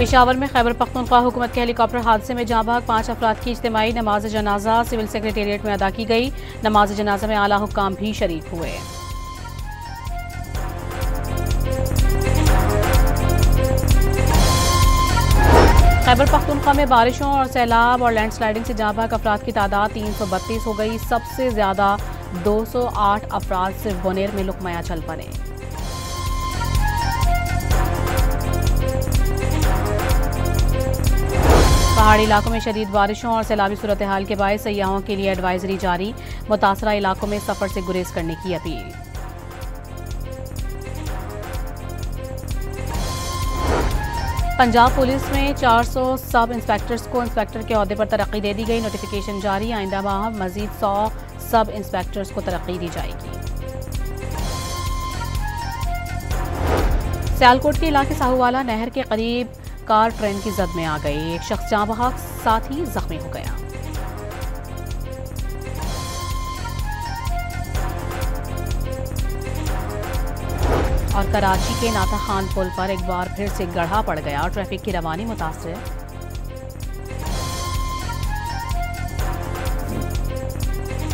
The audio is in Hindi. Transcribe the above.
पेशावर में खैबर पख्तूनख्वा हुकूमत के हेलीकॉप्टर हादसे में जाँ बहक 5 अफराद की इज्तिमाई नमाज जनाजा सिविल सेक्रेटेरिएट में अदा की गई। नमाज जनाजा में आला हुक्काम भी शरीक हुए। खैबर पख्तूनख्वा में बारिशों और सैलाब और लैंडस्लाइडिंग से जाँ बहक अफराद की तादाद 332 हो गई। सबसे ज्यादा 208 अफराद सिर्फ बोनेर में लुकमया चल पड़े। पहाड़ी इलाकों में शदीद बारिशों और सैलाबी सूरत हाल के बायस सयाहों के लिए एडवाइजरी जारी। मुतासरा इलाकों में सफर से गुरेज करने की अपील। पंजाब पुलिस में 400 सब इंस्पेक्टर्स को इंस्पेक्टर के ओहदे पर तरक्की दे दी गई। नोटिफिकेशन जारी। आइंदा माह मजीद 100 सब इंस्पेक्टर्स को तरक्की दी जाएगी। सियालकोट के इलाके साहूवाला नहर के करीब कार ट्रेन की जद में आ गई। एक शख्स जाँ बहक साथ ही जख्मी हो गया। और कराची के नाता खान पुल पर एक बार फिर से गड्ढा पड़ गया और ट्रैफिक की रवानी मुतासर।